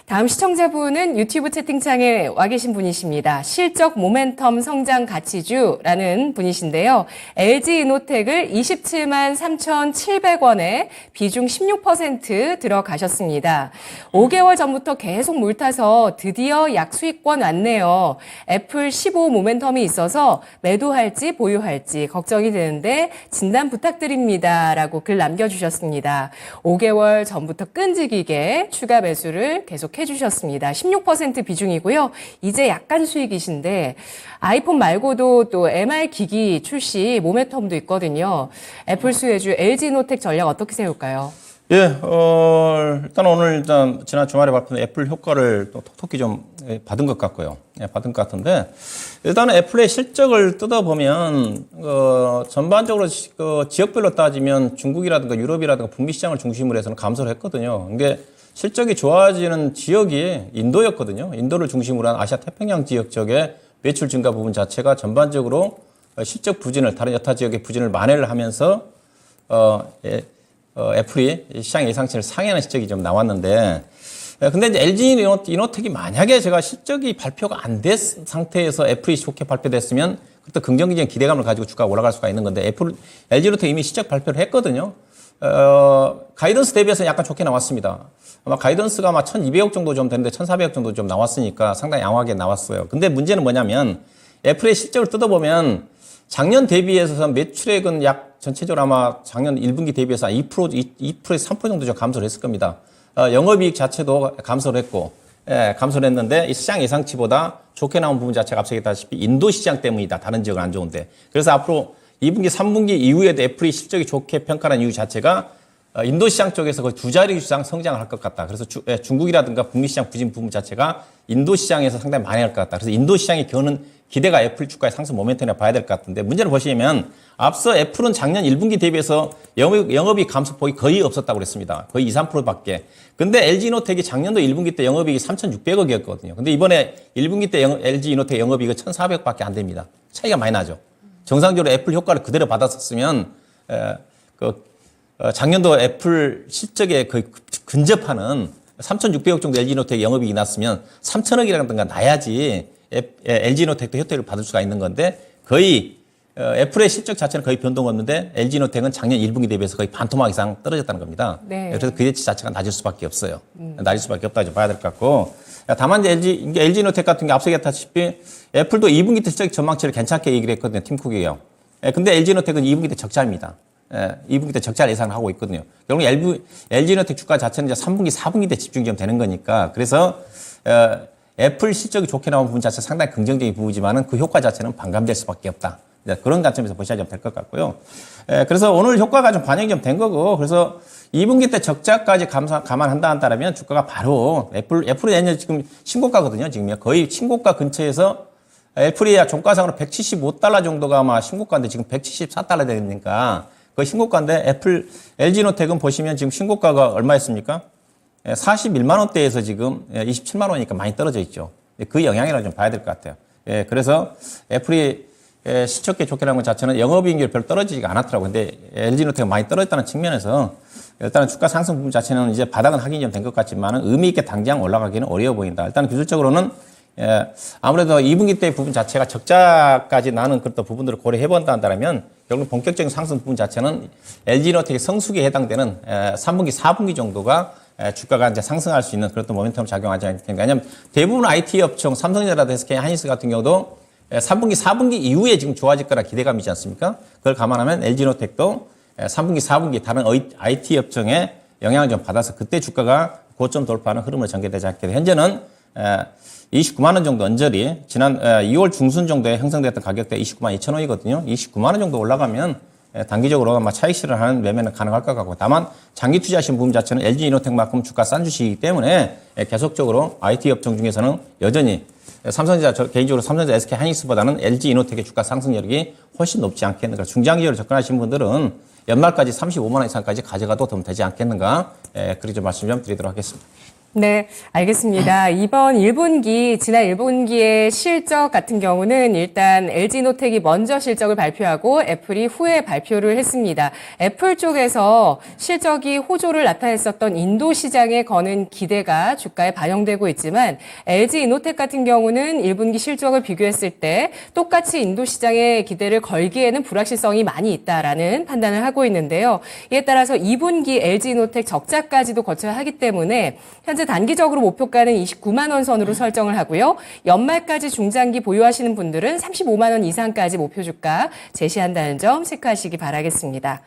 다음 시청자분은 유튜브 채팅창에 와 계신 분이십니다. 실적 모멘텀 성장 가치주라는 분이신데요. LG이노텍을 27만 3,700원에 비중 16% 들어가셨습니다. 5개월 전부터 계속 물타서 드디어 약수익권 왔네요. 애플 15 모멘텀이 있어서 매도할지 보유할지 걱정이 되는데 진단 부탁드립니다. 라고 글 남겨주셨습니다. 5개월 전부터 끈질기게 추가 매수를 계속 해주셨습니다. 16% 비중이고요. 이제 약간 수익이신데 아이폰 말고도 또 MR 기기 출시 모멘텀도 있거든요. 애플 수혜주 LG이노텍 전략 어떻게 세울까요? 예, 일단 지난 주말에 발표된 애플 효과를 또 톡톡히 좀 받은 것 같고요. 예, 받은 것 같은데 일단은 애플의 실적을 뜯어보면 전반적으로 지역별로 따지면 중국이라든가 유럽이라든가 북미 시장을 중심으로 해서는 감소를 했거든요. 근데 실적이 좋아지는 지역이 인도였거든요. 인도를 중심으로 한 아시아 태평양 지역 쪽의 매출 증가 부분 자체가 전반적으로 실적 부진을 다른 여타 지역의 부진을 만회를 하면서 애플이 시장 예상치를 상회하는 실적이 좀 나왔는데, 근데 이제 LG 이노텍이 만약에 제가 실적이 발표가 안 된 상태에서 애플이 좋게 발표됐으면 그때 긍정적인 기대감을 가지고 주가가 올라갈 수가 있는 건데 LG 이노텍 이미 실적 발표를 했거든요. 가이던스 대비해서 약간 좋게 나왔습니다. 아마 가이던스가 아마 1,200억 정도 좀 되는데 1,400억 정도 좀 나왔으니까 상당히 양호하게 나왔어요. 근데 문제는 뭐냐면 애플의 실적을 뜯어보면 작년 대비해서 매출액은 약 전체적으로 아마 작년 1분기 대비해서 2%에서 3% 정도 좀 감소를 했을 겁니다. 영업이익 자체도 감소를 했고, 감소를 했는데 이 시장 예상치보다 좋게 나온 부분 자체가 앞서 얘기했다시피 인도 시장 때문이다. 다른 지역은 안 좋은데. 그래서 앞으로 2분기, 3분기 이후에도 애플이 실적이 좋게 평가한 이유 자체가 인도 시장 쪽에서 거의 두 자리 이상 성장을 할 것 같다. 그래서 중국이라든가 북미 시장 부진 부분 자체가 인도 시장에서 상당히 많이 할 것 같다. 그래서 인도 시장이 겨는 기대가 애플 주가의 상승 모멘텀이라 봐야 될 것 같은데 문제를 보시면 앞서 애플은 작년 1분기 대비해서 영업이익 감소폭이 거의 없었다고 그랬습니다. 거의 2, 3%밖에. 근데 LG이노텍이 작년도 1분기 때 영업이익이 3,600억이었거든요. 근데 이번에 1분기 때 LG이노텍 영업이익은 1,400억밖에 안 됩니다. 차이가 많이 나죠. 정상적으로 애플 효과를 그대로 받았었으면 작년도 애플 실적에 거의 근접하는 3,600억 정도 LG이노텍 영업이익이 났으면 3,000억이라든가 나야지 LG이노텍도 혜택을 받을 수가 있는 건데 거의 애플의 실적 자체는 거의 변동 없는데 LG이노텍은 작년 1분기 대비해서 거의 반토막 이상 떨어졌다는 겁니다. 네. 그래서 그 예치 자체가 낮을 수밖에 없어요. 낮을 수밖에 없다고 봐야 될 것 같고 다만 이제 LG이노텍 같은 게 앞서 얘기했다시피 애플도 2분기 때 실적 전망치를 괜찮게 얘기를 했거든요. 팀쿡이요. 근데 LG이노텍은 2분기 때 적자입니다. 2분기 때 적자를 예상을 하고 있거든요. 결국 LG이노텍 주가 자체는 이제 3분기, 4분기 때 집중이 좀 되는 거니까 그래서 애플 실적이 좋게 나온 부분 자체가 상당히 긍정적인 부분이지만은 그 효과 자체는 반감될 수밖에 없다. 그런 관점에서 보셔야 좀 될 것 같고요. 그래서 오늘 효과가 좀 반영이 좀 된 거고, 그래서 2분기 때 적자까지 감안한다 한다면 주가가 바로 애플이 내년 지금 신고가거든요. 지금 거의 신고가 근처에서 애플이 종가상으로 175달러 정도가 아마 신고가인데 지금 174달러 되니까 그 신고가인데 LG이노텍은 보시면 지금 신고가가 얼마였습니까? 41만 원대에서 지금 27만 원이니까 많이 떨어져 있죠. 그 영향이라고 좀 봐야 될 것 같아요. 그래서 애플이 실적에 좋게 나온 것 자체는 영업이익률이 별로 떨어지지가 않았더라고요. 근데 LG이노텍가 많이 떨어졌다는 측면에서 일단은 주가 상승 부분 자체는 이제 바닥은 확인이 좀 된 것 같지만은 의미 있게 당장 올라가기는 어려워 보인다. 일단 기술적으로는 아무래도 2분기 때 부분 자체가 적자까지 나는 그런 부분들을 고려해 본다 한다면 결국 본격적인 상승 부분 자체는 LG이노텍의 성수기에 해당되는 3분기, 4분기 정도가 주가가 이제 상승할 수 있는 그런 모멘텀을 작용하지 않겠습니까? 왜냐하면 대부분 IT 업종, 삼성전자라든가 SK 하이닉스 같은 경우도 3분기, 4분기 이후에 지금 좋아질 거라 기대감이지 않습니까? 그걸 감안하면 LG이노텍도 3분기, 4분기 다른 IT 업종에 영향을 좀 받아서 그때 주가가 고점 돌파하는 흐름으로 전개되지 않게 돼. 현재는 29만 원 정도 언저리, 지난 2월 중순 정도에 형성됐던 가격대 29만 2천 원이거든요. 29만 원 정도 올라가면 단기적으로 아마 차익 실현하는 매매는 가능할 것 같고, 다만 장기 투자하신 부분 자체는 LG이노텍만큼 주가 싼 주식이기 때문에 계속적으로 IT 업종 중에서는 여전히 삼성전자, 개인적으로 삼성전자, SK 하이닉스보다는 LG이노텍의 주가 상승 여력이 훨씬 높지 않겠는가. 중장기적으로 접근하신 분들은 연말까지 35만 원 이상까지 가져가도 더 되지 않겠는가. 그렇게 좀 말씀 좀 드리도록 하겠습니다. 네, 알겠습니다. 이번 1분기, 지난 1분기의 실적 같은 경우는 일단 LG노텍이 먼저 실적을 발표하고 애플이 후에 발표를 했습니다. 애플 쪽에서 실적이 호조를 나타냈었던 인도 시장에 거는 기대가 주가에 반영되고 있지만 LG이노텍 같은 경우는 1분기 실적을 비교했을 때 똑같이 인도 시장에 기대를 걸기에는 불확실성이 많이 있다라는 판단을 하고 있는데요. 이에 따라서 2분기 LG이노텍 적자까지도 거쳐야 하기 때문에 현재 단기적으로 목표가는 29만 원 선으로 설정을 하고요. 연말까지 중장기 보유하시는 분들은 35만 원 이상까지 목표 주가 제시한다는 점 체크하시기 바라겠습니다.